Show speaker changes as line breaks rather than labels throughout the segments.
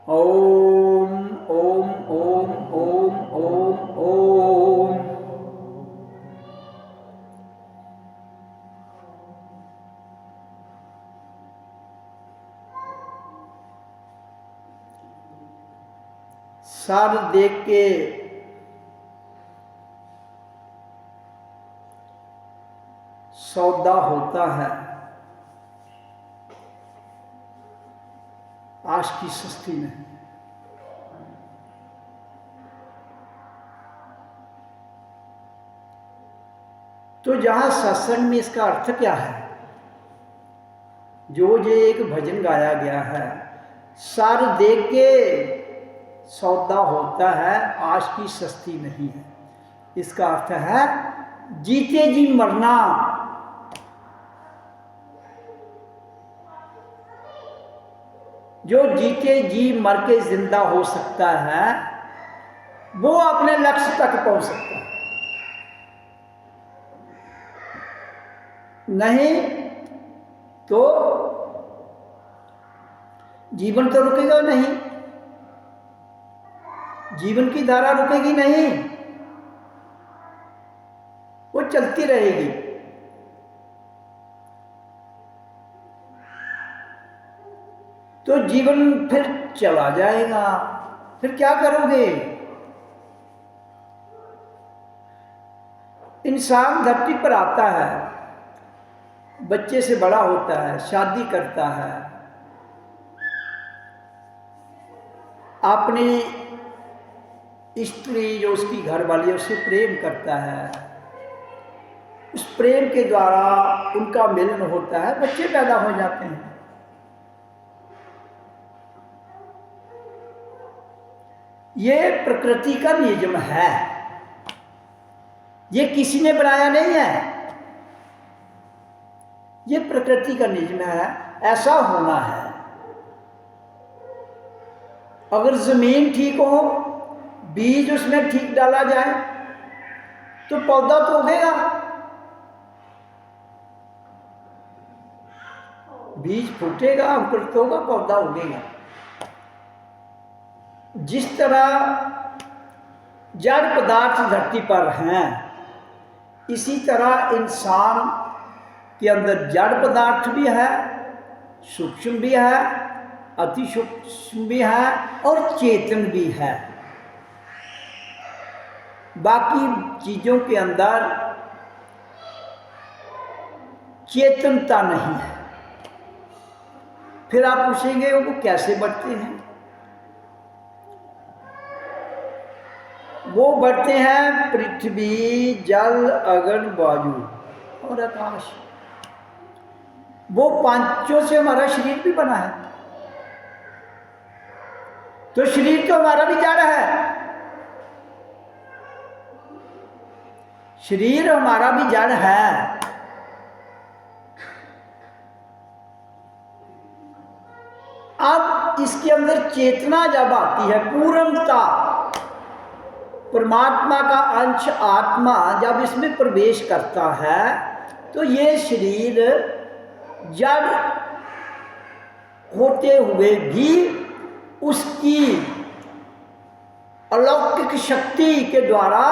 Om Om Om Om Om Om. Sir देख के सौदा होता है, आश की सस्ती नहीं। तो जहां सत्संग में इसका अर्थ क्या है, जो ये एक भजन गाया गया है, सर देख के सौदा होता है, आश की सस्ती नहीं है। इसका अर्थ है जीते जी मरना। जो जीते जी मर के जिंदा हो सकता है वो अपने लक्ष्य तक पहुंच सकता है, नहीं तो जीवन तो रुकेगा नहीं, जीवन की धारा रुकेगी नहीं, वो चलती रहेगी। तो जीवन फिर चला जाएगा, फिर क्या करोगे? इंसान धरती पर आता है, बच्चे से बड़ा होता है, शादी करता है, अपनी स्त्री जो उसकी घरवाली उससे प्रेम करता है, उस प्रेम के द्वारा उनका मिलन होता है, बच्चे पैदा हो जाते हैं। ये प्रकृति का नियम है, ये किसी ने बनाया नहीं है, ये प्रकृति का नियम है, ऐसा होना है। अगर जमीन ठीक हो, बीज उसमें ठीक डाला जाए तो पौधा तो उगेगा। बीज फूटेगा, अंकुरित होगा, पौधा उगेगा। जिस तरह जड़ पदार्थ धरती पर हैं, इसी तरह इंसान के अंदर जड़ पदार्थ भी है, सूक्ष्म भी है, अति सूक्ष्म भी है और चेतन भी है। बाकी चीजों के अंदर चेतनता नहीं है। फिर आप पूछेंगे वो कैसे बढ़ते हैं? वो बढ़ते हैं पृथ्वी, जल, अग्नि, वायु और आकाश। वो पांचों से हमारा शरीर भी बना है, तो शरीर तो हमारा भी जड़ है, शरीर हमारा भी जड़ है। अब इसके अंदर चेतना जब आती है, पूर्णता, परमात्मा का अंश आत्मा जब इसमें प्रवेश करता है, तो ये शरीर जड़ होते हुए भी उसकी अलौकिक शक्ति के द्वारा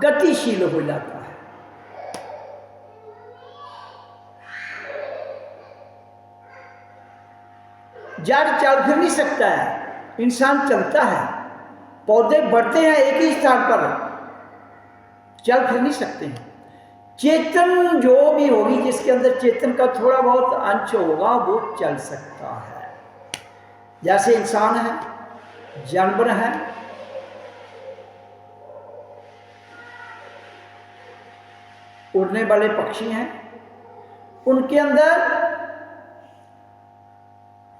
गतिशील हो जाता है। जड़ चल फिर नहीं सकता है, इंसान चलता है, पौधे बढ़ते हैं एक ही स्थान पर, चल फिर नहीं सकते हैं। चेतन जो भी होगी, जिसके अंदर चेतन का थोड़ा बहुत अंश होगा, वो चल सकता है। जैसे इंसान है, जानवर है, उड़ने वाले पक्षी हैं, उनके अंदर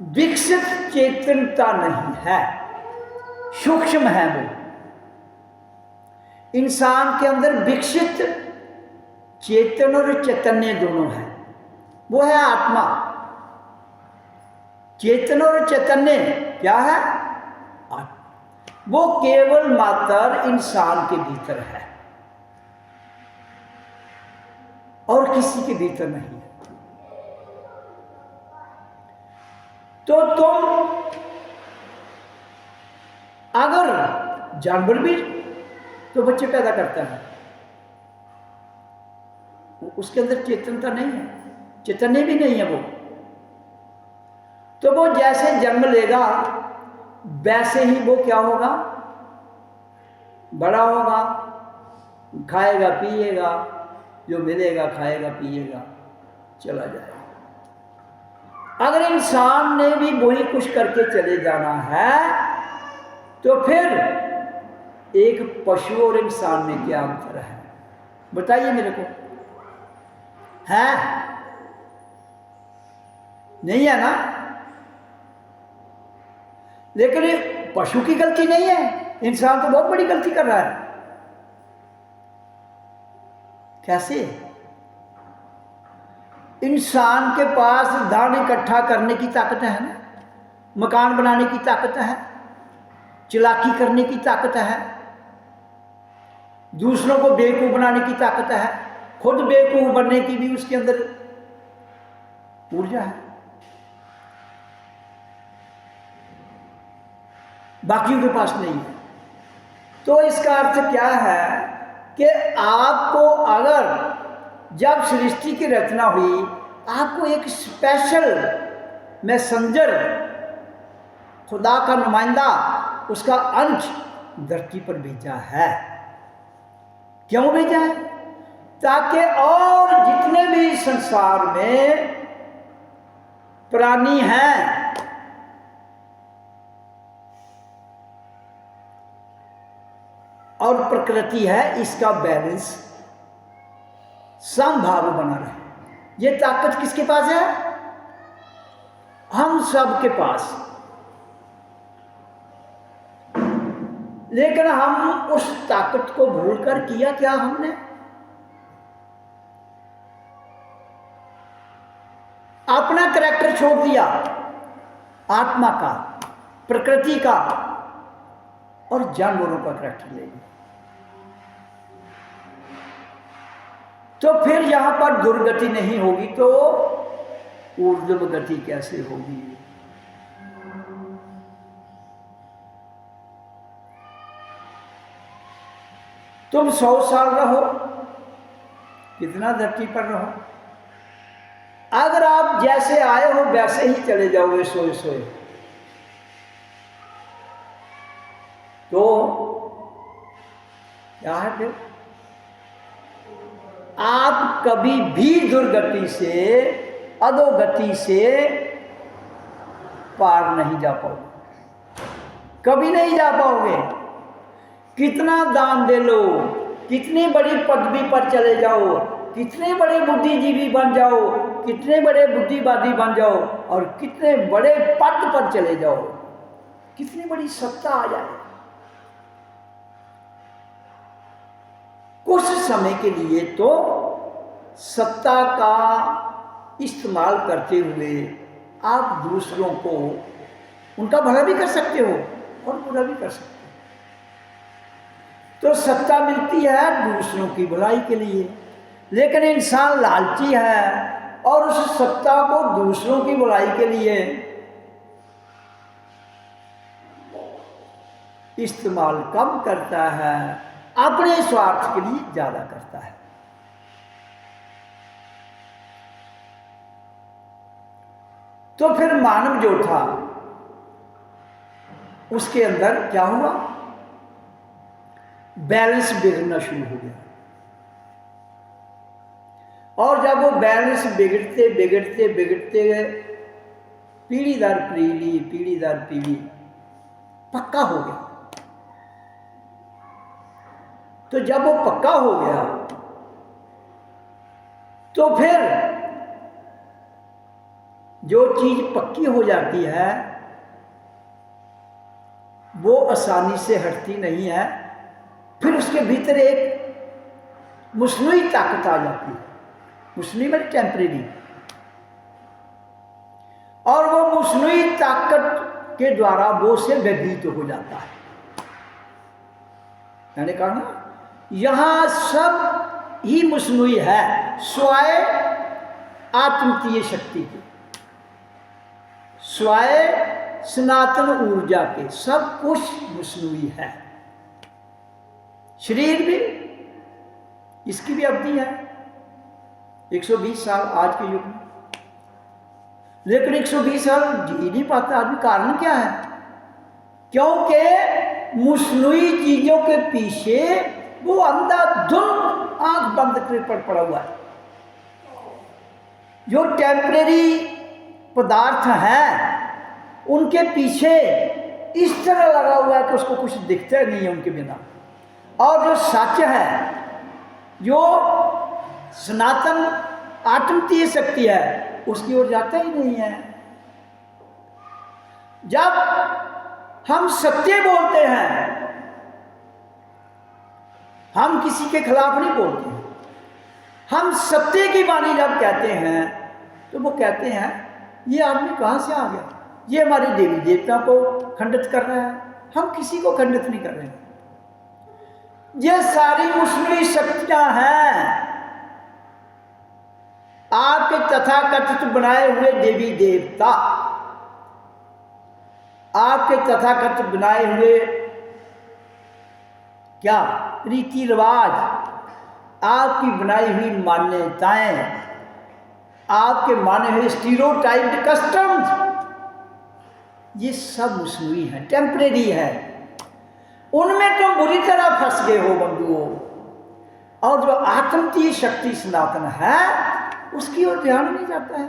विकसित चेतनता नहीं है, सूक्ष्म है वो। इंसान के अंदर विकसित चेतन और चैतन्य दोनों है, वो है आत्मा। चेतन और चैतन्य क्या है? आत्मा। वो केवल मात्र इंसान के भीतर है और किसी के भीतर नहीं है। तो तुम अगर जानवर भी तो बच्चे पैदा करता है, उसके अंदर चेतनता नहीं है, चैतन्य भी नहीं है वो, तो वो जैसे जन्म लेगा वैसे ही वो क्या होगा, बड़ा होगा, खाएगा पिएगा, जो मिलेगा खाएगा पिएगा, चला जाएगा। अगर इंसान ने भी वही कुछ करके चले जाना है तो फिर एक पशु और इंसान में क्या अंतर है, बताइए मेरे को, है नहीं है ना? लेकिन ये पशु की गलती नहीं है, इंसान तो बहुत बड़ी गलती कर रहा है। कैसे? इंसान के पास धन इकट्ठा करने की ताकत है ना, मकान बनाने की ताकत है, चालाकी करने की ताकत है, दूसरों को बेवकूफ बनाने की ताकत है, खुद बेवकूफ बनने की भी उसके अंदर ऊर्जा है। बाकियों के पास नहीं है। तो इसका अर्थ क्या है कि आपको अगर जब सृष्टि की रचना हुई आपको एक स्पेशल मैसेंजर, खुदा का नुमाइंदा, उसका अंश धरती पर भेजा है। क्यों भेजा है? ताकि और जितने भी संसार में प्राणी हैं और प्रकृति है, इसका बैलेंस समभाव बना रहे। ये ताकत किसके पास है? हम सब के पास। लेकिन हम उस ताकत को भूलकर किया क्या हमने? अपना करैक्टर छोड़ दिया, आत्मा का, प्रकृति का और जानवरों का करैक्टर ले लिया। तो फिर यहां पर दुर्गति नहीं होगी तो ऊर्ध्व गति कैसे होगी? तुम 100 साल रहो, कितना धरती पर रहो, अगर आप जैसे आए हो वैसे ही चले जाओगे सोए सोए, तो क्या है फिर? आप कभी भी दुर्गति से, अधोगति से पार नहीं जा पाओगे, कभी नहीं जा पाओगे। कितना दान दे लो, कितनी बड़ी पदवी पर चले जाओ, कितने बड़े बुद्धिजीवी बन जाओ, कितने बड़े बुद्धिवादी बन जाओ और कितने बड़े पद पर चले जाओ, कितनी बड़ी सत्ता आ जाए, कुछ समय के लिए तो सत्ता का इस्तेमाल करते हुए आप दूसरों को, उनका भला भी कर सकते हो और बुरा भी कर सकते हो। तो सत्ता मिलती है दूसरों की भलाई के लिए, लेकिन इंसान लालची है और उस सत्ता को दूसरों की भलाई के लिए इस्तेमाल कम करता है, अपने स्वार्थ के लिए ज्यादा करता है। तो फिर मानव जो था उसके अंदर क्या हुआ? बैलेंस बिगड़ना शुरू हो गया। और जब वो बैलेंस बिगड़ते बिगड़ते बिगड़ते गए, पीढ़ी दर पीढ़ी पक्का हो गया। तो जब वो पक्का हो गया तो फिर जो चीज पक्की हो जाती है वो आसानी से हटती नहीं है, फिर उसके भीतर एक मुस्नुई ताकत आ जाती है, मुस्नुई में टेम्परेरी, और वो मुस्नुई ताकत के द्वारा वो से व्यभीत हो जाता है। मैंने कहा ना, यहां सब ही मुस्नुई है स्वाय आत्मतीय शक्ति की, स्वाय सनातन ऊर्जा के, सब कुछ मसनूई है। शरीर भी, इसकी भी अवधि है 120 साल आज के युग में, लेकिन 120 साल जी नहीं पाता आदमी। कारण क्या है? क्योंकि मसनूई चीजों के पीछे वो अंधाधुंध आंख बंद कर पड़ा हुआ है। जो टेम्परेरी पदार्थ हैं उनके पीछे इस तरह लगा हुआ है कि उसको कुछ दिखता नहीं है उनके बिना। और जो सच है, जो सनातन आत्मतीय शक्ति है, उसकी ओर जाता ही नहीं है। जब हम सत्य बोलते हैं, हम किसी के खिलाफ नहीं बोलते हैं, हम सत्य की वाणी जब कहते हैं तो वो कहते हैं ये आदमी कहाँ से आ गया, ये हमारे देवी देवता को खंडित कर रहा है। हम किसी को खंडित नहीं कर रहे हैं। ये सारी मुस्लिम शक्तियां हैं, आपके तथाकथित बनाए हुए देवी देवता, आपके तथाकथित बनाए हुए क्या रीति रिवाज, आपकी बनाई हुई मान्यताएं, आपके माने हुए स्टीरियोटाइप्ड कस्टम्स, ये सब मसनूई है, टेम्परेरी है। उनमें तुम बुरी तरह फंस गए हो बंधुओं। और जो आत्मतीय शक्ति सनातन है उसकी ओर ध्यान नहीं जाता है।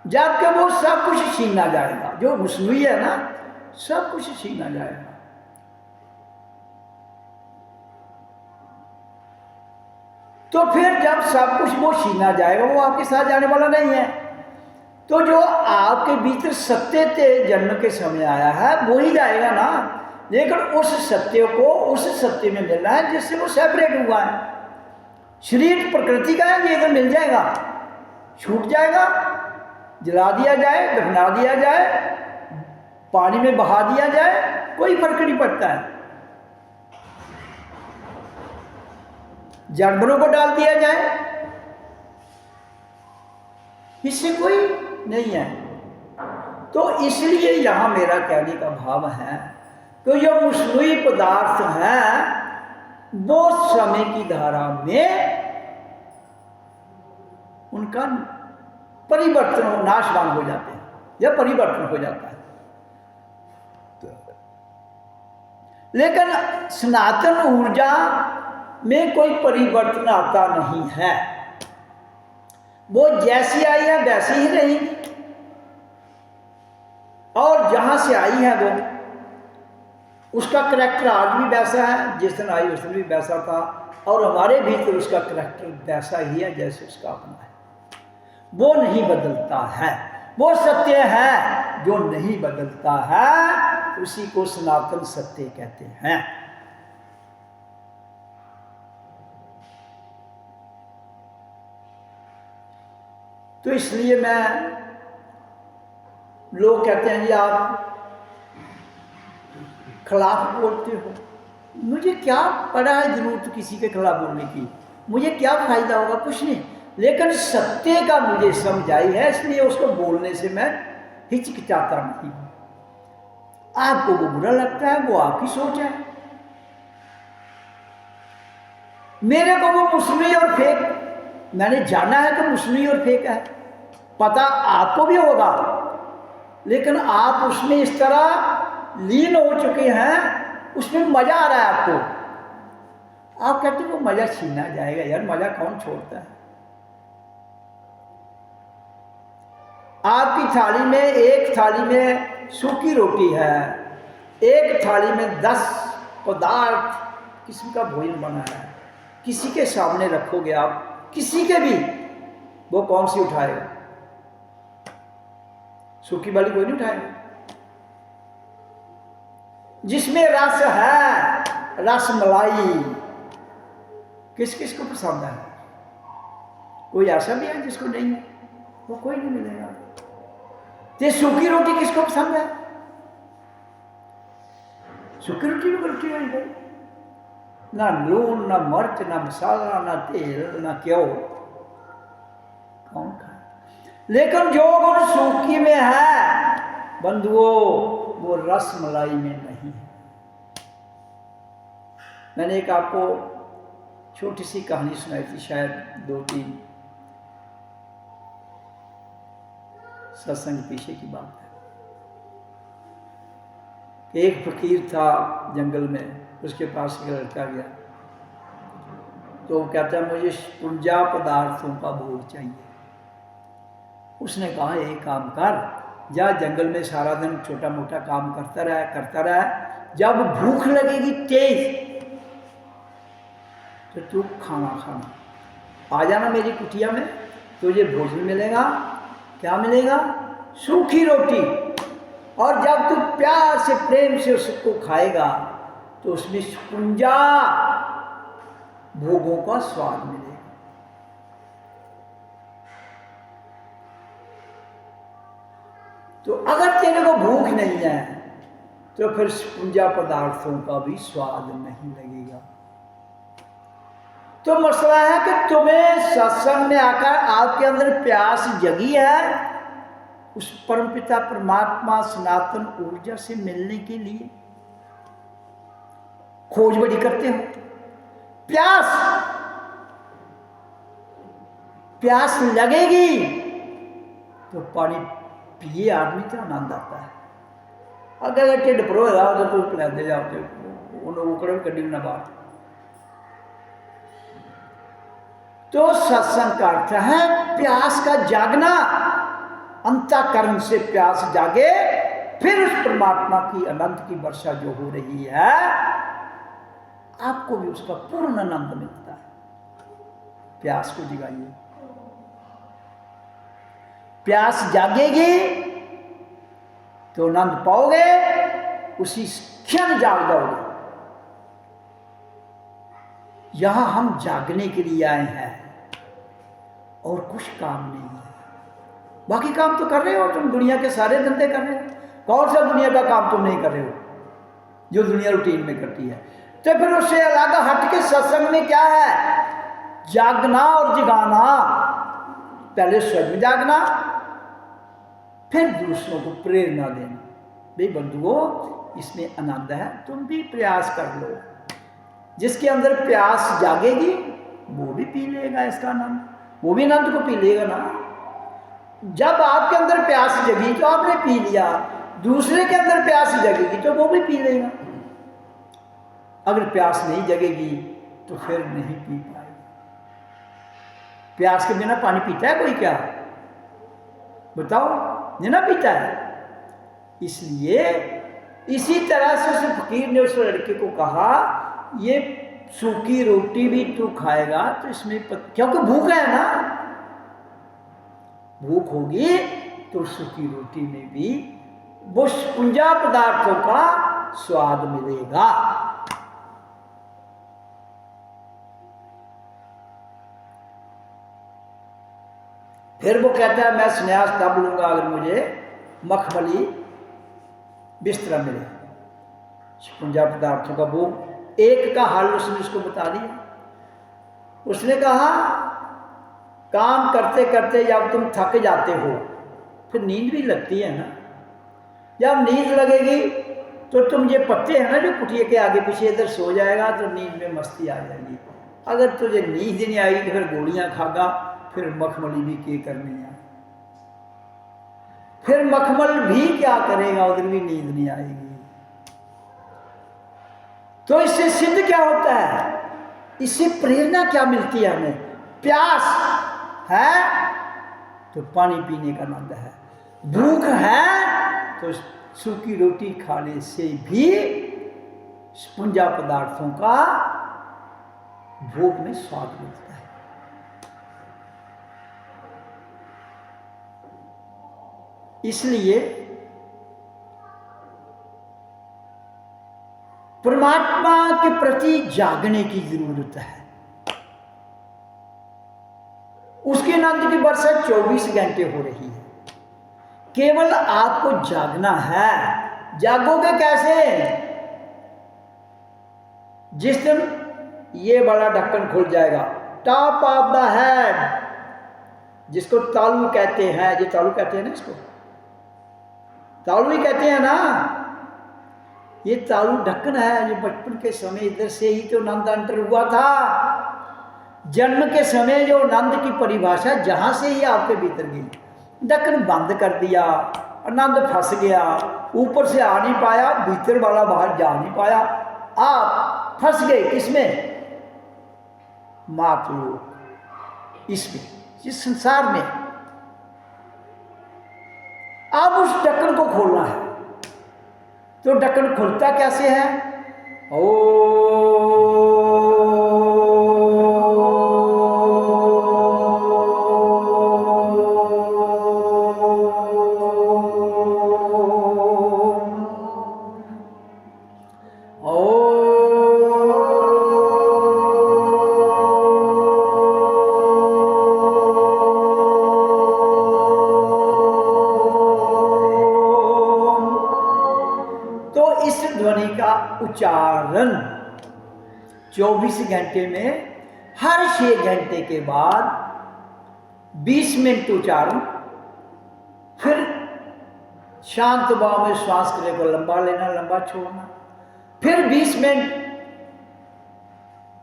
जबकि वो सब कुछ छीना जाएगा, जो मसनूई है ना, सब कुछ छीना जाएगा। तो फिर जब सब कुछ वो छीना जाएगा, वो आपके साथ जाने वाला नहीं है। तो जो आपके भीतर सत्य ते जन्म के समय आया है वो ही जाएगा ना। लेकिन उस सत्य को उस सत्य में मिलना है जिससे वो सेपरेट हुआ है। शरीर प्रकृति का है, ये तो मिल जाएगा, छूट जाएगा, जला दिया जाए, दफना दिया जाए, पानी में बहा दिया जाए, कोई फर्क नहीं पड़ता है। जानवरों को डाल दिया जाए, इससे कोई नहीं है। तो इसलिए यहां मेरा कहने का भाव है कि जो मसनूई पदार्थ हैं वो समय की धारा में उनका परिवर्तन हो, नाशवान हो जाते हैं या परिवर्तन हो जाता है। लेकिन सनातन ऊर्जा में कोई परिवर्तन आता नहीं है। वो जैसी आई है वैसी ही रहेगी, और जहां से आई है वो उसका करैक्टर आज भी वैसा है, जिस दिन आई उस दिन भी वैसा था, और हमारे भीतर उसका करैक्टर वैसा ही है जैसे उसका अपना है। वो नहीं बदलता है। वो सत्य है जो नहीं बदलता है, उसी को सनातन सत्य कहते हैं। तो इसलिए मैं, लोग कहते हैं जी आप खिलाफ बोलते हो। मुझे क्या पड़ा है जरूरत किसी के खिलाफ बोलने की, मुझे क्या फायदा होगा, कुछ नहीं। लेकिन सत्य का मुझे समझ आई है, इसलिए उसको बोलने से मैं हिचकिचाता नहीं। आपको वो बुरा लगता है, वो आपकी सोच है। मेरे को वो मुस्लिम और फेक, मैंने जाना है कि मुस्लिम और फेक है, पता आपको भी होगा, लेकिन आप उसमें इस तरह लीन हो चुके हैं, उसमें मजा आ रहा है आपको। आप कहते हो वो मजा छीना जाएगा। यार मजा कौन छोड़ता है? आपकी थाली में, एक थाली में सूखी रोटी है, एक थाली में 10 पदार्थ किस्म का भोजन बना है, किसी के सामने रखोगे आप, किसी के भी, वो कौन सी उठाएगा? सूखी वाली कोई नहीं उठाएगा। जिसमें रस है, रस मलाई, किस किस को पसंद है? कोई ऐसा भी है जिसको नहीं है? वो कोई नहीं मिलेगा। तो सूखी रोटी किसको पसंद है? सूखी रोटी में गलती है भाई, ना लून, ना मिर्च, ना मसाला, ना तेल, ना क्यों, लेकिन जो गुण सूखी में है बंधुओं, वो रस मलाई में नहीं है। मैंने एक आपको छोटी सी कहानी सुनाई थी, शायद 2-3 सत्संग पीछे की बात है। एक फकीर था जंगल में, उसके पास एक लड़का गया तो वो कहता है मुझे पूजा पदार्थों का भोग चाहिए। उसने कहा एक काम कर, जा जंगल में सारा दिन छोटा मोटा काम करता रहा, जब भूख लगेगी तेज तो तू खाना आ जाना मेरी कुटिया में, तुझे भोजन मिलेगा। क्या मिलेगा? सूखी रोटी। और जब तू प्यार से प्रेम से उसको खाएगा तो उसमें 56 भोगों का स्वाद मिलेगा। तो अगर तेरे को भूख नहीं है तो फिर 56 पदार्थों का भी स्वाद नहीं लगेगा। तो मसला है कि तुम्हें सत्संग में आकर आपके अंदर प्यास जगी है उस परमपिता परमात्मा सनातन ऊर्जा से मिलने के लिए, खोज बड़ी करते हो। प्यास लगेगी तो पानी पिए आदमी का आनंद आता है। अगर ढिड भरो रहा तो तू पिलाते जाते उन्होंने उकड़े कड्डी ना बात। तो सत्संग का अर्थ है प्यास का जागना, अंतःकरण से प्यास जागे, फिर उस परमात्मा की अनंत की वर्षा जो हो रही है आपको भी उसका पूर्ण आनंद मिलता है। प्यास को जगाइए, प्यास जागेगी तो आनंद पाओगे, उसी क्षण जाग जाओगे। यहां हम जागने के लिए आए हैं और कुछ काम नहीं है। बाकी काम तो कर रहे हो तुम, दुनिया के सारे धंधे कर रहे हो, कौन सा दुनिया का काम तुम नहीं कर रहे हो जो दुनिया रूटीन में करती है। तो फिर उससे अलग हट के सत्संग में क्या है? जागना और जगाना। पहले स्वयं जागना, फिर दूसरों को प्रेरणा देना। भाई बंधुओं, इसमें आनंद है, तुम भी प्रयास कर लो। जिसके अंदर प्यास जागेगी वो भी पी लेगा इसका आनंद, वो भी आनंद को पी लेगा ना। जब आपके अंदर प्यास जगी तो आपने पी लिया, दूसरे के अंदर प्यास जगेगी तो वो भी पी लेगा। अगर प्यास नहीं जगेगी तो फिर नहीं पी पाएगा। प्यास के बिना पानी पीता है कोई? क्या बताओ, नहीं ना पीता है। इसलिए इसी तरह से उस फकीर ने उस लड़के को कहा ये सूखी रोटी भी तू खाएगा तो इसमें क्योंकि भूख है ना, भूख होगी तो सूखी रोटी में भी वो 56 पदार्थों का स्वाद मिलेगा। फिर वो कहता है मैं संन्यास तब लूंगा अगर मुझे मखमली बिस्तरा मिले। 56 पदार्थों का भोग, एक का हल उसने उसको बता दिया। उसने कहा काम करते करते जब तुम थक जाते हो फिर नींद भी लगती है ना, जब नींद लगेगी तो तुम ये पत्ते हैं ना जो कुटिया के आगे पीछे इधर सो जाएगा तो नींद में मस्ती आ जाएगी। अगर तुझे नींद नहीं आएगी तो फिर गोलियां खागा, फिर मखमली भी क्या करनी है, फिर मखमल भी क्या करेगा, उधर भी नींद नहीं आएगी। तो इससे सिद्ध क्या होता है? इससे प्रेरणा क्या मिलती है हमें? प्यास है तो पानी पीने का आनंद है, भूख है तो सूखी रोटी खाने से भी 56 पदार्थों का भोग में स्वाद मिलता है। इसलिए परमात्मा के प्रति जागने की जरूरत है। उसके आनंद की वर्षा 24 घंटे हो रही है, केवल आपको जागना है। जागोगे कैसे? जिस दिन ये बड़ा ढक्कन खुल जाएगा, टॉप ऑफ द हेड, जिसको तालू कहते हैं, ये तालू कहते हैं ना, इसको तालू ही कहते हैं ना। ये तालू ढक्कन है जो बचपन के समय इधर से ही तो नंद अंतर हुआ था। जन्म के समय जो नंद की परिभाषा जहां से ही आपके भीतर गई, ढक्कन बंद कर दिया, आनंद फंस गया, ऊपर से आ नहीं पाया, भीतर वाला बाहर जा नहीं पाया, आप फंस गए किसमें? मात लोक, इसमें, इस संसार में। अब उस ढक्कन को खोलना है। तो ढक्कन खुलता कैसे है? उच्चारण 24 घंटे में हर 6 घंटे के बाद 20 मिनट उच्चारण, फिर शांत भाव में श्वास क्रिया को लंबा लेना, लंबा छोड़ना, फिर 20 मिनट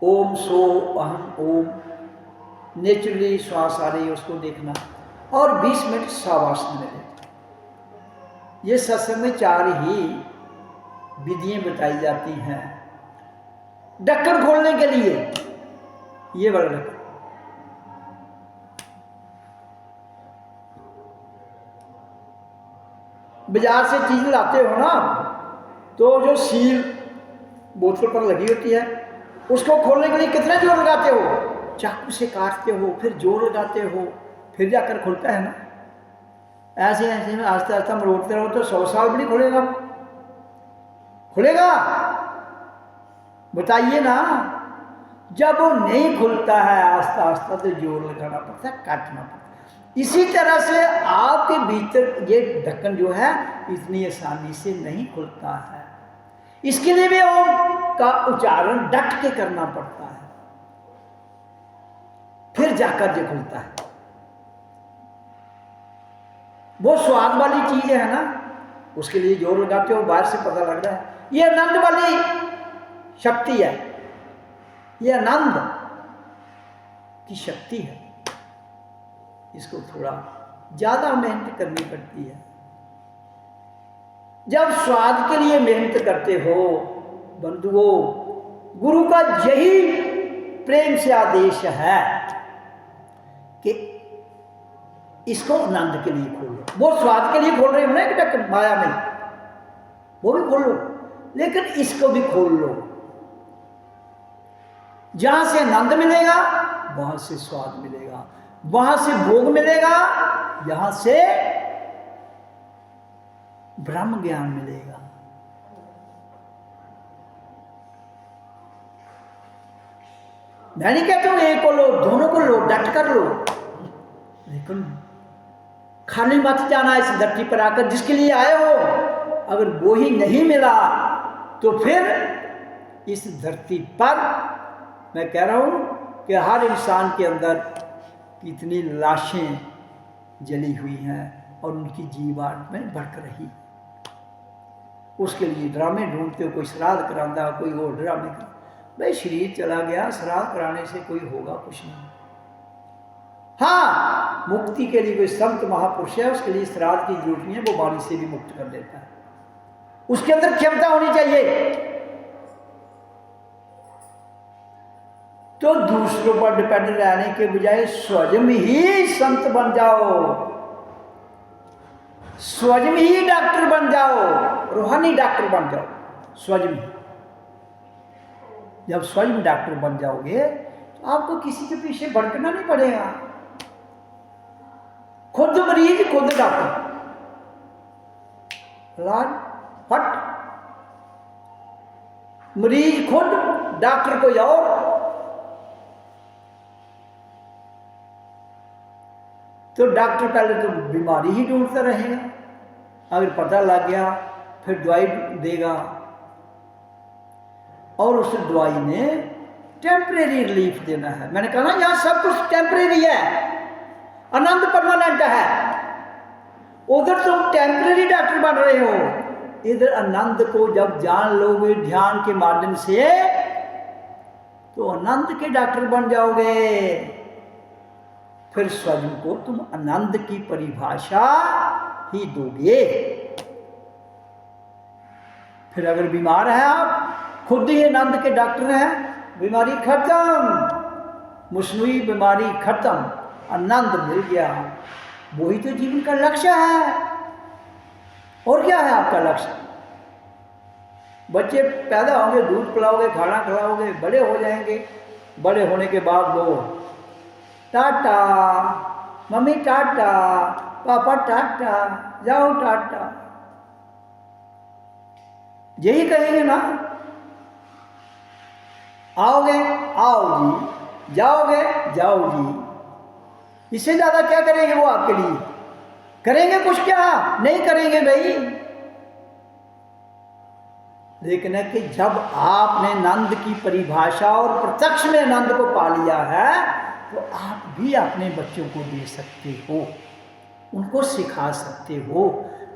ओम सो अहम ओम, नेचुरली श्वास आ रही है उसको देखना, और 20 मिनट सावासन में लेना। ये सत्संग में 4 ही विधियां बताई जाती हैं ढक्कन खोलने के लिए। ये वाला ढक्कन, बाजार से चीज लाते हो ना, तो जो सील बोतल पर लगी होती है, उसको खोलने के लिए कितना जोर लगाते हो? चाकू से काटते हो, फिर जोर लगाते हो, फिर जाकर खुलता है ना। ऐसे ऐसे में आस्ते आस्ते मरोड़ते रहो तो 100 साल भी नहीं खुलेगा। खुलेगा? बताइए ना। जब वो नहीं खुलता है आस्ता आस्ता तो जोर लगाना पड़ता है, काटना पड़ता है। इसी तरह से आपके भीतर ये ढक्कन जो है इतनी आसानी से नहीं खुलता है। इसके लिए भी ओम का उच्चारण डट के करना पड़ता है, फिर जाकर ये खुलता है। वो स्वाद वाली चीज है ना, उसके लिए जोर लगाते हो, बाहर से पता लग रहा है। ये आनंद वाली शक्ति है, ये आनंद की शक्ति है। इसको थोड़ा ज्यादा मेहनत करनी पड़ती है। जब स्वाद के लिए मेहनत करते हो बंधुओं, गुरु का यही प्रेम से आदेश है कि इसको आनंद के लिए खोलो। वो स्वाद के लिए खोल रहे हो ना कि माया में, वो भी खोल लो, लेकिन इसको भी खोल लो। जहां से आनंद मिलेगा वहां से स्वाद मिलेगा, वहां से भोग मिलेगा, यहां से ब्रह्म ज्ञान मिलेगा। मैं नहीं कहता हूं एक को लो, दोनों को लो, डट कर लो, लेकिन खाली मत जाना इस धरती पर आकर। जिसके लिए आए हो अगर वो ही नहीं मिला तो फिर इस धरती पर मैं कह रहा हूं कि हर इंसान के अंदर कितनी लाशें जली हुई हैं और उनकी जीवाट में भटक रही। उसके लिए ड्रामे ढूंढते हो, कोई श्राद्ध करांदा, कोई और ड्रामे का। भाई शरीर चला गया, श्राद्ध कराने से कोई होगा कुछ नहीं। हाँ, मुक्ति के लिए कोई संत महापुरुष है, उसके लिए श्राद्ध की जरूरत नहीं है, वो वाणी से भी मुक्त कर देता है। उसके अंदर क्षमता होनी चाहिए। तो दूसरों पर डिपेंड रहने के बजाय स्वयं ही संत बन जाओ, स्वयं ही डॉक्टर बन जाओ, रूहानी डॉक्टर बन जाओ स्वयं ही। जब स्वयं डॉक्टर बन जाओगे तो आपको किसी के पीछे भटकना नहीं पड़ेगा। खुद मरीज खुद डॉक्टर, इलाज फट, मरीज खुद, डॉक्टर कोई और। तो डॉक्टर पहले तो बीमारी ही ढूंढता रहेगा, अगर पता लग गया फिर दवाई देगा, और उस दवाई ने टेम्परेरी रिलीफ देना है। मैंने कहा ना यहाँ सब कुछ टेम्परेरी है, आनंद परमानेंट है। उधर तुम टेम्पररी डॉक्टर बन रहे हो, इधर आनंद को जब जान लोगे ध्यान के माध्यम से तो आनंद के डॉक्टर बन जाओगे। फिर स्वयं को तुम आनंद की परिभाषा ही दोगे। फिर अगर बीमार है आप, खुद ही आनंद के डॉक्टर हैं, बीमारी खत्म, मुस्नुई बीमारी खत्म, आनंद मिल गया। वही तो जीवन का लक्ष्य है। और क्या है आपका लक्ष्य? बच्चे पैदा होंगे, दूध पिलाओगे, खाना खिलाओगे, बड़े हो जाएंगे, बड़े होने के बाद वो टाटा मम्मी, टाटा पापा, टाटा जाओ टाटा, यही कहेंगे ना। आओगे आओ जी, जाओगे जाओ जी। इससे ज्यादा क्या करेंगे वो आपके लिए? करेंगे कुछ? क्या नहीं करेंगे भाई। लेकिन है कि जब आपने आनंद की परिभाषा और प्रत्यक्ष में आनंद को पा लिया है तो आप भी अपने बच्चों को दे सकते हो, उनको सिखा सकते हो,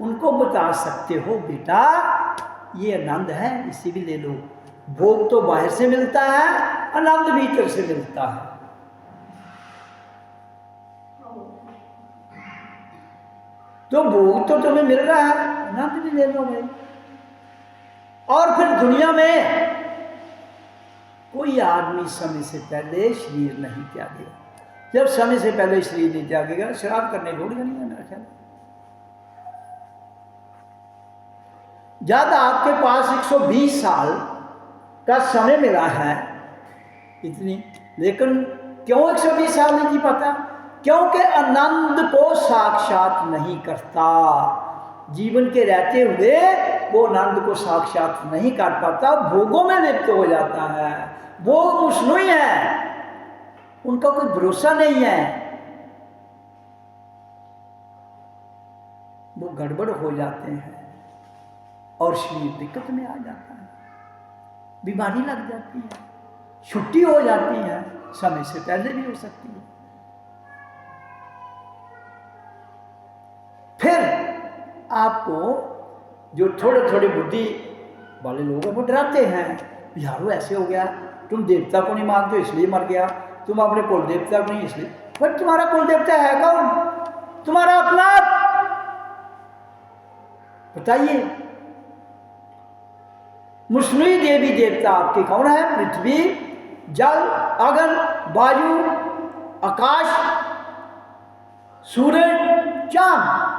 उनको बता सकते हो बेटा ये आनंद है, इसे भी ले लो। भोग तो बाहर से मिलता है, आनंद भीतर से मिलता है। तो भोग तो तुम्हें मिल रहा है, आनंद भी ले लो भाई। और फिर दुनिया में कोई आदमी समय से पहले शरीर नहीं त्यागेगा। जब समय से पहले शरीर नहीं त्यागेगा, शराब करने छोड़ेगा नहीं है मेरा ख्याल। ज्यादा आपके पास 120 साल का समय मिला है इतनी, लेकिन क्यों 120 साल नहीं जी पाता? क्योंकि आनंद को साक्षात नहीं करता। जीवन के रहते हुए वो आनंद को साक्षात नहीं कर पाता, भोगों में लिप्त हो जाता है। वो मुस्नुई है, उनका कोई भरोसा नहीं है, वो गड़बड़ हो जाते हैं और शरीर दिक्कत में आ जाता है, बीमारी लग जाती है, छुट्टी हो जाती है, समय से पहले भी हो सकती है। फिर आपको जो थोड़े थोड़े बुद्धि वाले लोग हैं वो डराते हैं, यारो ऐसे हो गया, तुम देवता को नहीं मानते इसलिए मर गया, तुम अपने कुल देवता को नहीं इसलिए। पर तुम्हारा कुल देवता है कौन? तुम्हारा अपना बताइए। मुस्नुई देवी देवता आपके कौन है? पृथ्वी, जल, अग्नि, वायु, आकाश, सूरज, चांद।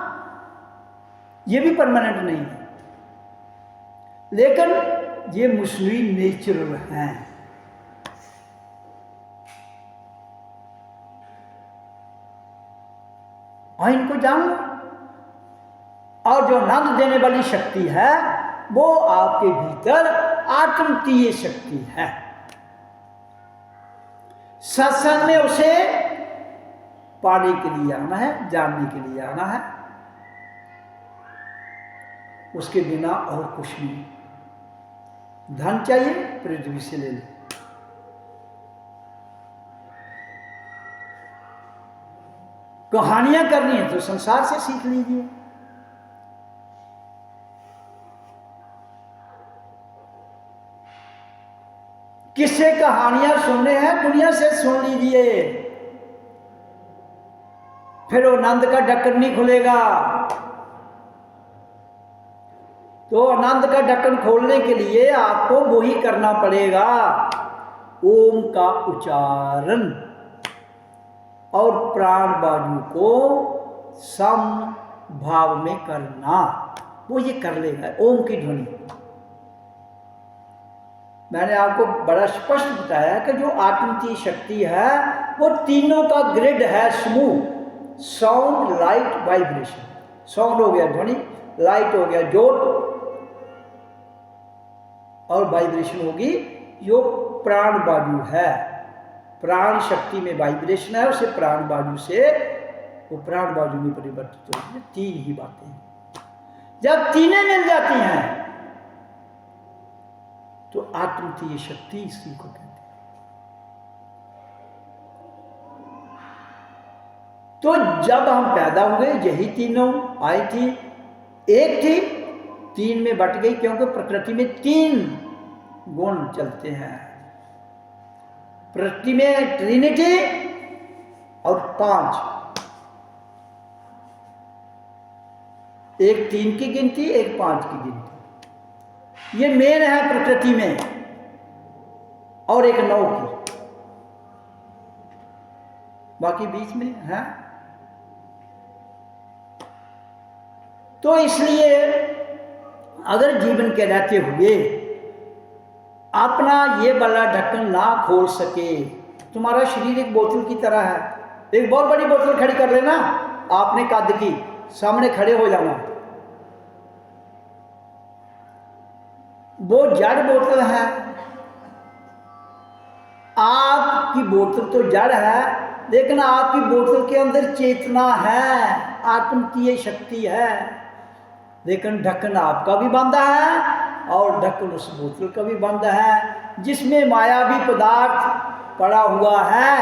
ये भी परमानेंट नहीं है, लेकिन ये मुस्नुई नेचुरल हैं। और इनको जान लो। और जो आनंद देने वाली शक्ति है वो आपके भीतर आत्मतीय शक्ति है। सत्संग में उसे पाने के लिए आना है, जानने के लिए आना है, उसके बिना और कुछ नहीं। धन चाहिए पृथ्वी से ले लो, कहानियां करनी है तो संसार से सीख लीजिए। किससे कहानियां सुनने हैं? दुनिया से सुन लीजिए, फिर वो आनंद का ढक्कन नहीं खुलेगा। तो आनंद का ढक्कन खोलने के लिए आपको वही करना पड़ेगा, ओम का उच्चारण और प्राण वायु को सम भाव में करना। वो ये कर लेगा, ओम की ध्वनि। मैंने आपको बड़ा स्पष्ट बताया कि जो आत्मतीय शक्ति है वो तीनों का ग्रिड है समूह, साउंड, लाइट, वाइब्रेशन। साउंड हो गया ध्वनि, लाइट हो गया ज्योत, और वाइब्रेशन होगी जो प्राण वायु है। प्राण शक्ति में वाइब्रेशन है, उसे प्राण वायु से वो प्राण वायु में परिवर्तित होती है। तीन ही बातें हैं। जब तीनें मिल जाती हैं तो आत्मतीय शक्ति इसी को कहते हैं। तो जब हम पैदा हुए यही तीनों आई थी, एक थी, तीन में बट गई, क्योंकि प्रकृति में तीन गुण चलते हैं। प्रकृति में ट्रिनिटी और 5, एक 3 की गिनती, एक 5 की गिनती, ये मेन है प्रकृति में, और एक 9 की, बाकी बीच में है। तो इसलिए अगर जीवन के रहते हुए अपना ये वाला ढक्कन ना खोल सके, तुम्हारा शरीर एक बोतल की तरह है। एक बहुत बड़ी बोतल खड़ी कर लेना, आपने कद की, सामने खड़े हो जाना, वो जड़ बोतल है। आपकी बोतल तो जड़ है, लेकिन आपकी बोतल के अंदर चेतना है, आत्मकीय शक्ति है, लेकिन ढक्कन आपका भी बंद है और ढक्कन उस बोतल का भी बंद है, जिसमें मायावी पदार्थ पड़ा हुआ है,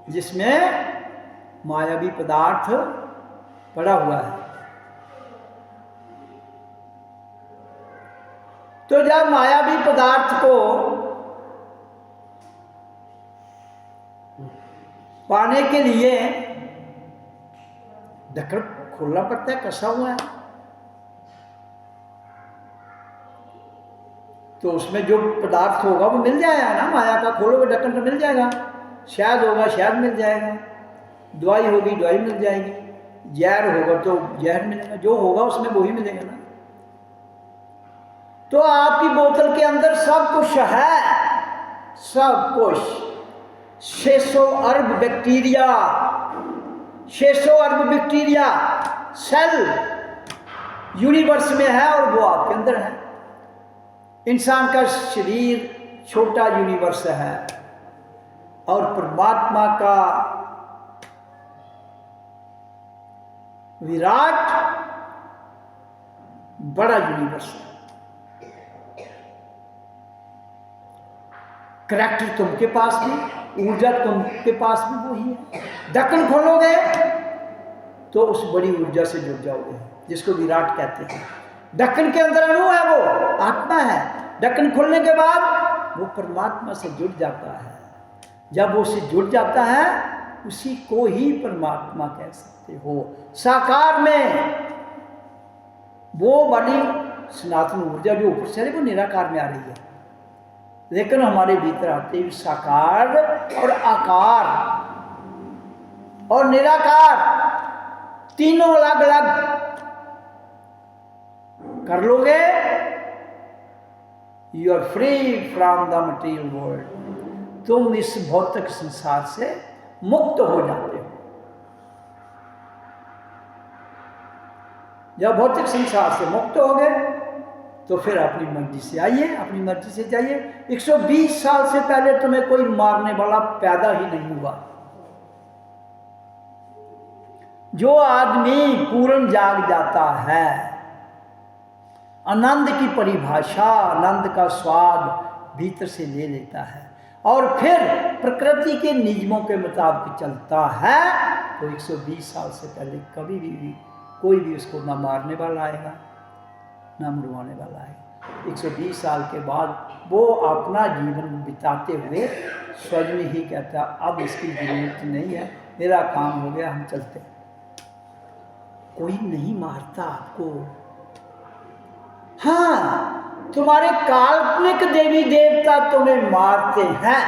जिसमें मायावी पदार्थ पड़ा हुआ है। तो जब मायावी पदार्थ को पाने के लिए ढक्कन खोलना पड़ता है, कसा हुआ है, तो उसमें जो पदार्थ होगा वो मिल जाएगा ना। माया का खोलोगे ढक्कन तो मिल जाएगा, शायद होगा शायद मिल जाएगा, दवाई होगी दवाई मिल जाएगी, जहर होगा तो जहर मिलेगा, जो होगा उसमें वही मिलेगा ना। तो आपकी बोतल के अंदर सब कुछ है, सब कुछ, 600 अरब बैक्टीरिया, 600 अरब बैक्टीरिया सेल यूनिवर्स में है, और वो आपके अंदर है। इंसान का शरीर छोटा यूनिवर्स है, और परमात्मा का विराट बड़ा यूनिवर्स है। करैक्टर तुमके पास भी, ऊर्जा तुमके पास भी वही है। ढक्कन खोलोगे तो उस बड़ी ऊर्जा से जुड़ जाओगे, जिसको विराट कहते हैं। ढक्कन के अंदर अणु है, वो आत्मा है। ढक्कन खोलने के बाद वो परमात्मा से जुड़ जाता है। जब वो उससे जुड़ जाता है, उसी को ही परमात्मा कह सकते हो। साकार में वो वाली सनातन ऊर्जा जो ऊपर से वो निराकार में आ रही है, लेकिन हमारे भीतर आते हुए साकार और आकार और निराकार तीनों अलग अलग कर लोगे, you are free from the material world. तुम इस भौतिक संसार से मुक्त हो जाते हो। जब भौतिक संसार से मुक्त हो गए तो फिर अपनी मर्जी से आइए, अपनी मर्जी से जाइए। 120 साल से पहले तुम्हें कोई मारने वाला पैदा ही नहीं हुआ। जो आदमी पूर्ण जाग जाता है, आनंद की परिभाषा, आनंद का स्वाद भीतर से ले लेता है और फिर प्रकृति के नियमों के मुताबिक चलता है, तो 120 साल से पहले कभी भी कोई भी उसको ना मारने वाला आएगा ना मरवाने वाला आएगा। 120 साल के बाद वो अपना जीवन बिताते हुए स्वयं में ही कहता, अब इसकी जरूरत नहीं है, मेरा काम हो गया, हम चलते हैं। कोई नहीं मारता आपको। हाँ, तुम्हारे काल्पनिक देवी देवता तुम्हें मारते हैं।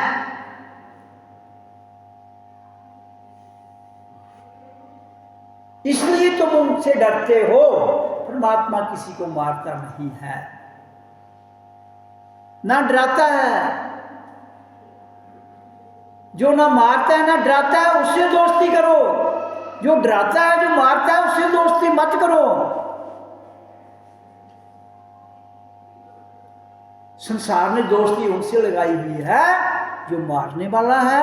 इसलिए तुम उनसे डरते हो। परमात्मा किसी को मारता नहीं है, ना डराता है। जो ना मारता है ना डराता है, उससे दोस्ती करो। जो डराता है, जो मारता है, उससे दोस्ती मत करो। संसार ने दोस्ती उनसे लगाई हुई है जो मारने वाला है,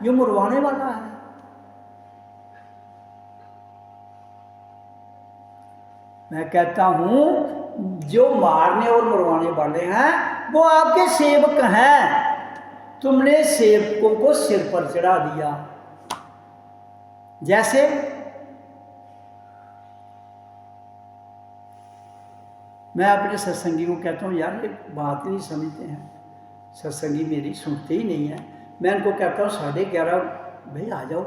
जो मरवाने वाला है। मैं कहता हूं, जो मारने और मरवाने वाले हैं वो आपके सेवक हैं। तुमने सेवकों को सिर पर चढ़ा दिया। जैसे मैं अपने सत्संगी को कहता हूँ, यार ये बात नहीं समझते हैं, सत्संगी मेरी सुनते ही नहीं है। मैं उनको कहता हूँ 11:30 भाई आ जाओ,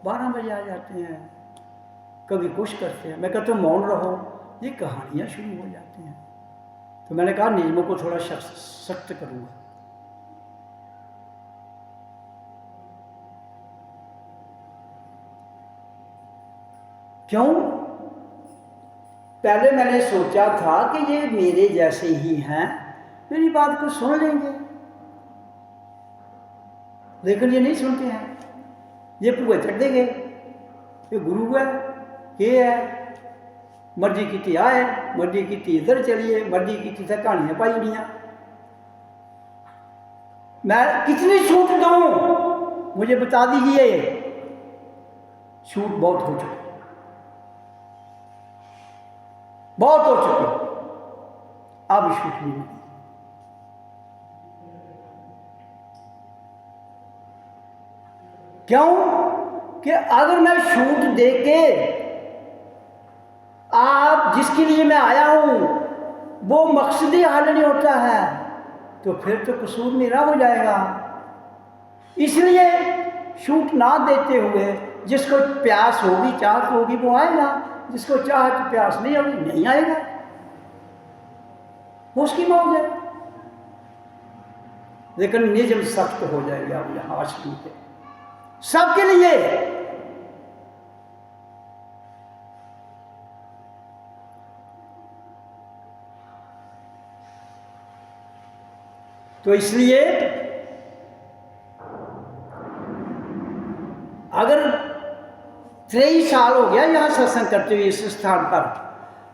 12 बजे आ जाते हैं, कभी कुछ करते हैं। मैं कहता हूँ मौन रहो, ये कहानियाँ शुरू हो जाती हैं। तो मैंने कहा नियमों को थोड़ा सख्त करूँगा। क्यों? पहले मैंने सोचा था कि ये मेरे जैसे ही हैं, मेरी बात को सुन लेंगे, लेकिन ये नहीं सुनते हैं। ये पूरे चढ़ देंगे, ये गुरु है, ये है, मर्जी की आए, मर्जी की इधर चलिए, मर्जी की कहानियां पाई हुई। मैं कितनी छूट दूं, मुझे बता दीजिए। छूट बहुत हो चुकी, बहुत हो चुकी, अब छूट नहीं मिली। क्यों? कि अगर मैं छूट दे के आप जिसके लिए मैं आया हूं वो मकसदी हल नहीं होता है, तो फिर तो कसूर मेरा हो जाएगा। इसलिए छूट ना देते हुए जिसको प्यास होगी, चाहत होगी, वो आएगा, जिसको चाहत प्यास नहीं होगी नहीं आएगा, वो उसकी मौज है। लेकिन निजम सख्त हो जाएगा अब यहां आशिकी पे सबके लिए। तो इसलिए अगर 23 साल हो गया यहां सत्संग करते हुए इस स्थान पर,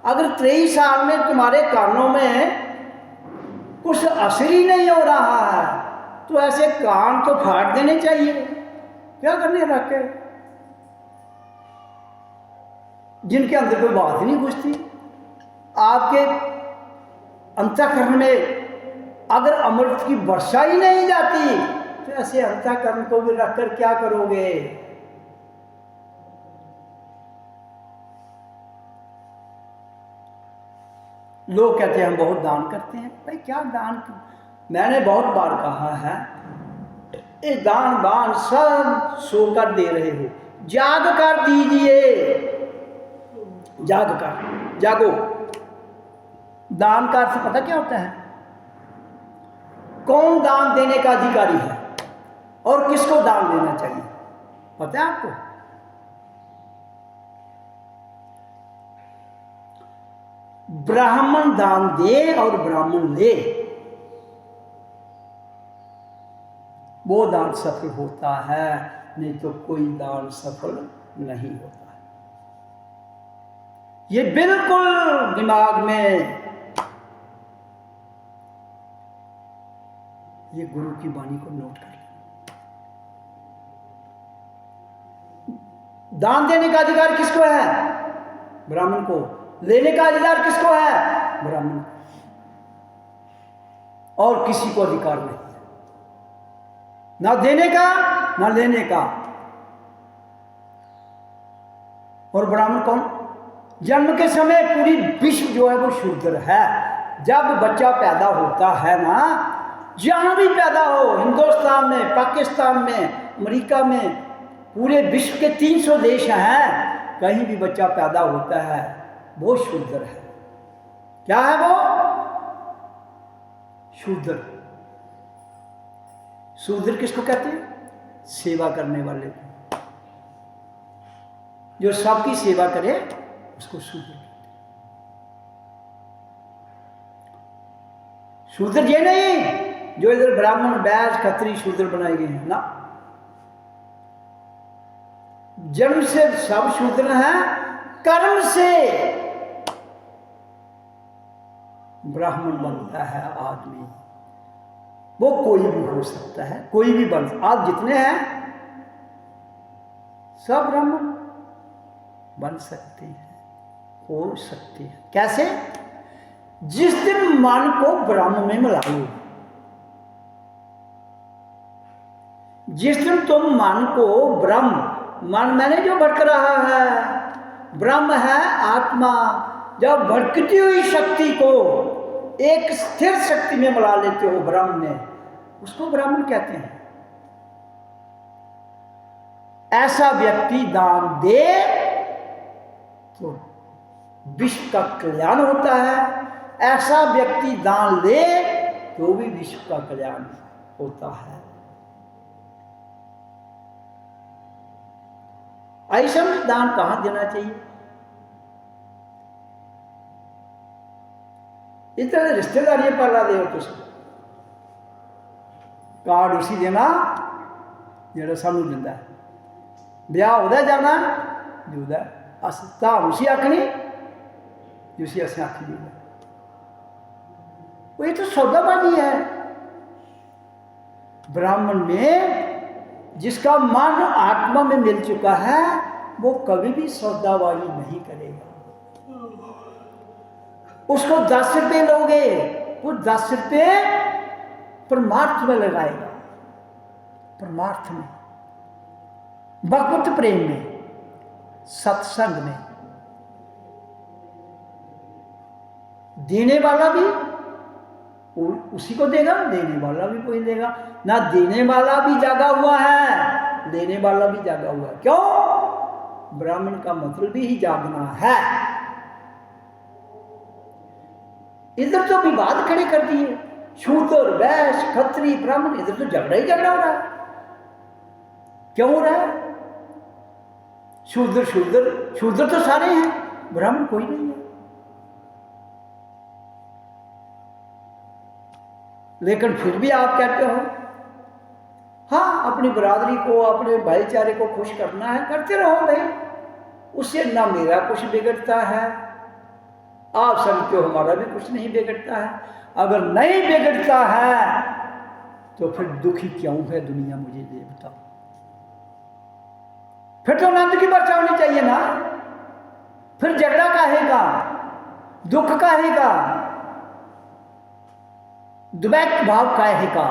अगर 23 साल में तुम्हारे कानों में कुछ असर ही नहीं हो रहा है, तो ऐसे कान तो फाड़ देने चाहिए। क्या करने रख के, जिनके अंदर कोई बात ही नहीं घुसती। आपके अंतःकरण में अगर अमृत की वर्षा ही नहीं जाती, तो ऐसे अंतःकरण को भी रखकर क्या करोगे? लोग कहते हैं हम बहुत दान करते हैं। भाई क्या दान? मैंने बहुत बार कहा है, ये दान बान सब सोकर दे रहे हो, जाग कर दीजिए, जाग कर, जागो। दान का अर्थ पता क्या होता है? कौन दान देने का अधिकारी है और किसको दान देना चाहिए, पता है आपको? ब्राह्मण दान दे और ब्राह्मण ले, वो दान सफल होता है, नहीं तो कोई दान सफल नहीं होता है। ये बिल्कुल दिमाग में ये गुरु की वाणी को नोट कर लें। दान देने का अधिकार किसको है? ब्राह्मण को। लेने का अधिकार किसको है? ब्राह्मण को। और किसी को अधिकार नहीं है, ना देने का ना लेने का। और ब्राह्मण कौन? जन्म के समय पूरी विश्व जो है वो शूद्र है। जब बच्चा पैदा होता है ना, जहां भी पैदा हो, हिंदुस्तान में, पाकिस्तान में, अमेरिका में, पूरे विश्व के 300 देश हैं, कहीं भी बच्चा पैदा होता है वो शूद्र है। क्या है वो? शूद्र। शूद्र किसको कहते हैं? सेवा करने वाले को। जो सबकी सेवा करे उसको शूद्र कहते हैं। शूद्र ये नहीं जो इधर ब्राह्मण, बैस, खत्री, शूद्र बनाए गए हैं ना। जन्म से सब शूद्र हैं, कर्म से ब्राह्मण बनता है आदमी। वो कोई भी हो सकता है, कोई भी बन, आज जितने हैं सब ब्राह्मण बन सकते हैं, हो सकते हैं। कैसे? जिस दिन मन को ब्रह्म में मिलाओ, जिस दिन तुम मन को ब्रह्म, मन मैंने जो भटक रहा है, ब्रह्म है आत्मा, जब भटकती हुई शक्ति को एक स्थिर शक्ति में मिला लेते हो ब्रह्म में, उसको ब्राह्मण कहते हैं। ऐसा व्यक्ति दान दे तो विश्व का कल्याण होता है, ऐसा व्यक्ति दान ले तो भी विश्व का कल्याण होता है। ऐसा दान कहां देना चाहिए? इतने रिश्तेदारी पाला दे कार्ड उसी देना जो सानू दिता है, ब्याह होता जाना जुदा अस धाम उसी आखनी जिसी असें आखी दी। वो ये तो सौदाबाजी है। ब्राह्मण में जिसका मन आत्मा में मिल चुका है वो कभी भी सौदाबाजी नहीं करेगा। उसको 10 रुपये लोगे, वो 10 रुपये परमार्थ में लगाएगा, परमार्थ में, भगवत प्रेम में, सत्संग में। देने वाला भी उसी को देगा, देने वाला भी कोई देगा ना। देने वाला भी जागा हुआ है, देने वाला भी जागा हुआ है। क्यों? ब्राह्मण का मतलब ही जागना है। इधर तो विवाद खड़े कर दिए, शूद्र वैश्य क्षत्रिय ब्राह्मण, इधर तो झगड़ा ही झगड़ा हो रहा है। क्यों हो रहा है? शूद्र शूद्र शूद्र तो सारे हैं, ब्राह्मण कोई नहीं है। लेकिन फिर भी आप कहते हो हाँ अपनी बरादरी को, अपने भाईचारे को खुश करना है, करते रहो भाई, उससे ना मेरा कुछ बिगड़ता है, आप समझते हो हमारा भी कुछ नहीं बिगड़ता है। अगर नहीं बिगड़ता है तो फिर दुखी क्यों है दुनिया, मुझे ये बताओ। फिर तो आनंद की वर्षा होनी चाहिए ना, फिर झगड़ा काहे का, दुख काहे का, द्वैत भाव काहे का,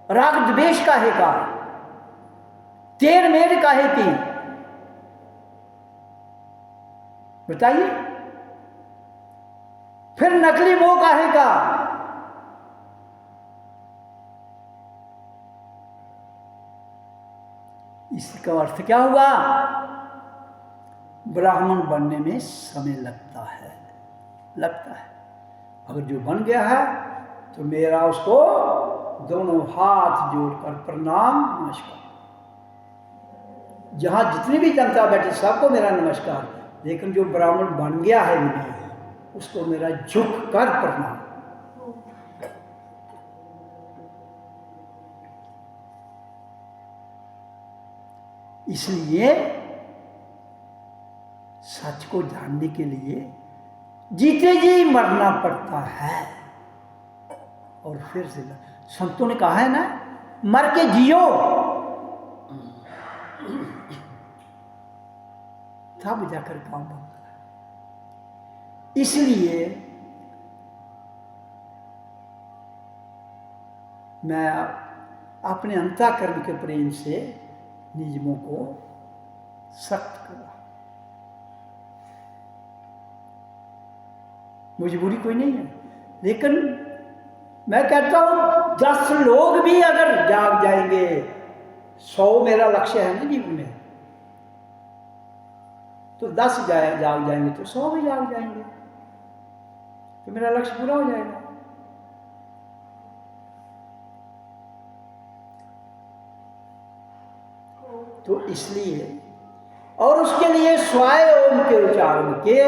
राग द्वेष काहे का, तेर मेर काहे की, बताइए। फिर नकली मोह काहे का। इसका अर्थ क्या हुआ? ब्राह्मण बनने में समय लगता है, लगता है। अगर जो बन गया है तो मेरा उसको दोनों हाथ जोड़कर प्रणाम नमस्कार। जहां जितनी भी जनता बैठी सबको मेरा नमस्कार। लेकिन जो ब्राह्मण बन गया है उसको मेरा झुक कर प्रणाम। इसलिए सच को जानने के लिए जीते जी मरना पड़ता है। और फिर से संतों ने कहा है ना, मर के जियो, तब जाकर काम बनता है। इसलिए मैं अपने अंतःकरण के प्रेम से नियमों को सख्त करा। मजबूरी कोई नहीं है, लेकिन मैं कहता हूं 10 लोग भी अगर जाग जाएंगे, 100 मेरा लक्ष्य है ना जीवन में, तो 10 जाग जाएंगे तो 100 भी जाग जाएंगे, तो मेरा लक्ष्य पूरा हो जाएगा। तो इसलिए, और उसके लिए स्वाय ओम के उच्चारण के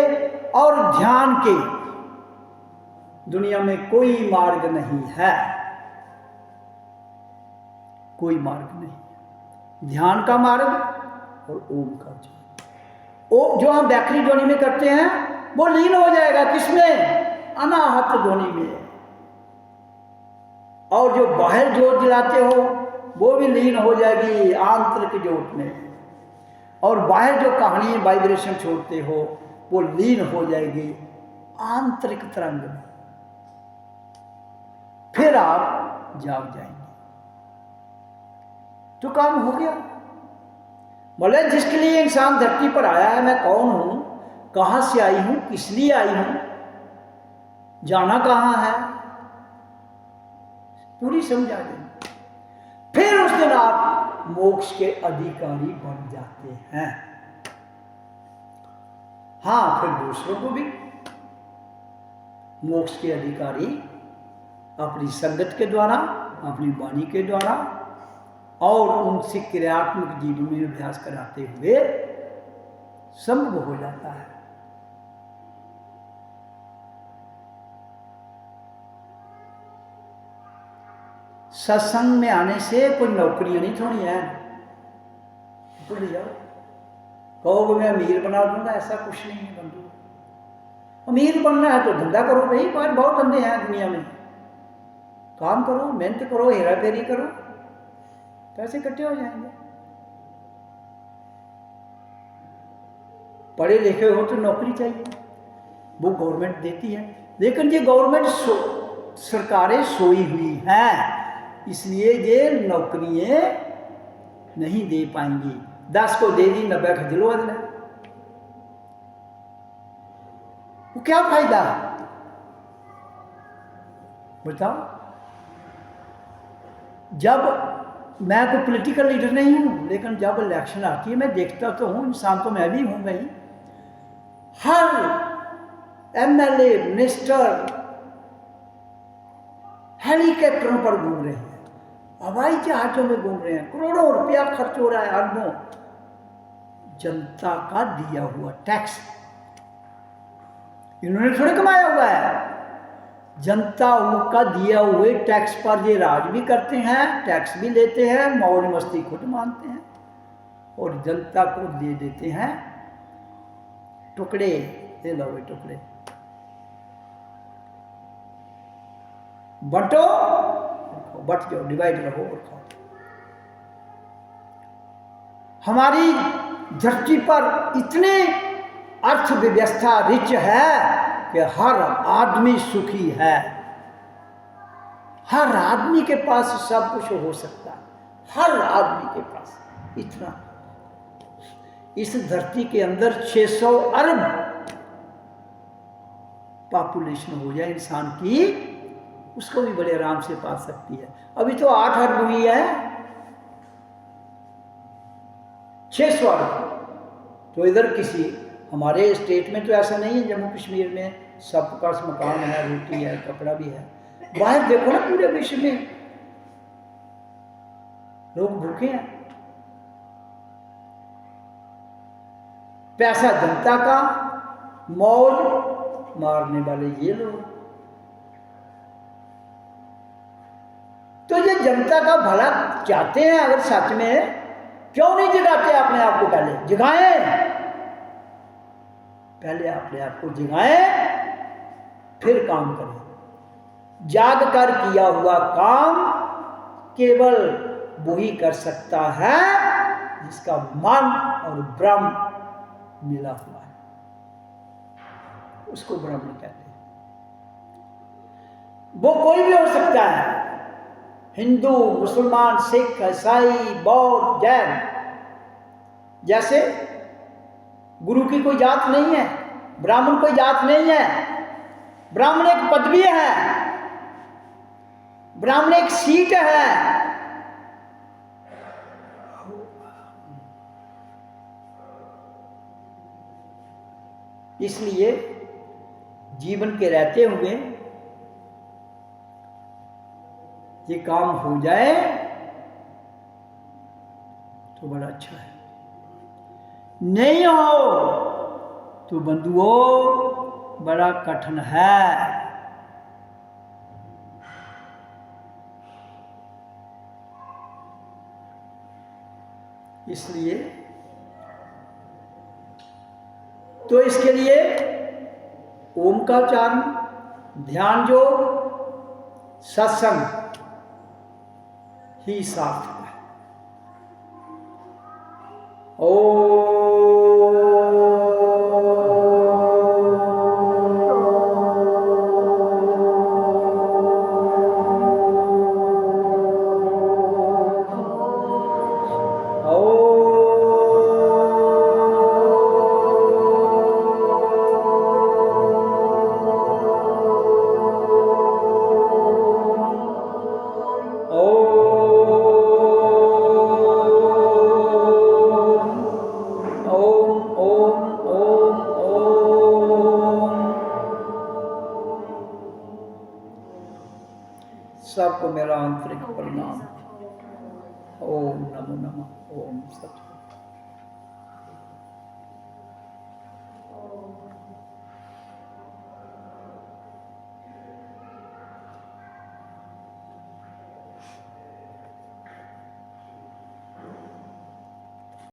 और ध्यान के दुनिया में कोई मार्ग नहीं है, कोई मार्ग नहीं। ध्यान का मार्ग और ओम का उच्चारण। ओ जो हम व्याखरी ध्वनि में करते हैं वो लीन हो जाएगा किसमें? अनाहत ध्वनि में। और जो बाहर जोत दिलाते हो वो भी लीन हो जाएगी आंतरिक जोत में। और बाहर जो कहानी वाइब्रेशन छोड़ते हो वो लीन हो जाएगी आंतरिक तरंग में। फिर आप जाग जाएंगे। तो काम हो गया। बोले जिसके लिए इंसान धरती पर आया है, मैं कौन हूं, कहां से आई हूं, किस लिए आई हूं, जाना कहां है, पूरी समझ आ गई। फिर उस दिन आप मोक्ष के अधिकारी बन जाते हैं। हाँ, फिर दूसरों को भी मोक्ष के अधिकारी अपनी संगत के द्वारा, अपनी वाणी के द्वारा और उनसे क्रियात्मक जीवन में अभ्यास कराते हुए संभव हो जाता है। सत्संग में आने से कोई नौकरियां नहीं थोड़ी है, भूल जाओ। कहोगे मैं अमीर बना दूंगा, ऐसा कुछ नहीं है बंधु। अमीर बनना है तो धंधा करो भाई, बाहर बहुत धंधे हैं दुनिया में। काम करो, मेहनत करो, हेरा फेरी करो, पैसे इकट्ठे हो जाएंगे। पढ़े लिखे हो तो नौकरी चाहिए, वो गवर्नमेंट देती है, लेकिन ये गवर्नमेंट सरकारें सोई हुई हैं, इसलिए ये नौकरियां नहीं दे पाएंगी। 10 को दे दी, 90 का दिलवा देना, वो क्या फायदा बताओ। जब मैं कोई पॉलिटिकल लीडर नहीं हूं, लेकिन जब इलेक्शन आती है मैं देखता तो हूं, इंसान तो मैं भी हूं भाई। हर एमएलए मिनिस्टर हेलीकॉप्टरों पर घूम रहे हैं, हवाई जहाजों में घूम रहे हैं, करोड़ों रुपया खर्च हो रहा है, अरबों, जनता का दिया हुआ टैक्स। इन्होंने थोड़े कमाया हुआ है, जनता का दिया हुए टैक्स पर ये राज भी करते हैं, टैक्स भी लेते हैं, मौज मस्ती खुद मानते हैं और जनता को दे देते हैं टुकड़े। ले लो वे टुकड़े, बंटो, बट जाओ, डिवाइड रहो और खाओ। हमारी धरती पर इतनी अर्थव्यवस्था रिच है कि हर आदमी सुखी है, हर आदमी के पास सब कुछ हो सकता है, हर आदमी के पास इतना। इस धरती के अंदर 600 अरब पॉपुलेशन हो जाए इंसान की, उसको भी बड़े आराम से पा सकती है। अभी तो 8 अरब हुई है, 600 अरब। तो इधर किसी हमारे स्टेट में तो ऐसा नहीं है, जम्मू कश्मीर में सबके पास मकान है, रोटी है, कपड़ा भी है। बाहर देखो ना, पूरे विश्व में लोग भूखे हैं। पैसा जनता का, मौज मारने वाले ये लोग। तो ये जनता का भला चाहते हैं अगर सच में, क्यों नहीं जगाते अपने आप को? पहले जगाएं, पहले अपने आप को जगाएं, फिर काम करें। जाग कर किया हुआ काम केवल वही कर सकता है जिसका मन और ब्रह्म मिला हुआ है, उसको ब्रह्म कहते हैं। वो कोई भी हो सकता है, हिंदू, मुसलमान, सिख, ईसाई, बौद्ध, जैन। जैसे गुरु की कोई जात नहीं है, ब्राह्मण कोई जात नहीं है, ब्राह्मण एक पदवी है, ब्राह्मण एक सीट है। इसलिए जीवन के रहते हुए ये काम हो जाए तो बड़ा अच्छा है, नहीं हो तो बंधुओं बड़ा कठिन है। इसलिए तो इसके लिए ओम का उच्चारण, ध्यान, योग, सत्संग ही सार्थक है। ओम सबको मेरा आंतरिक प्रणाम। ओम नमो नमः। ओम सच।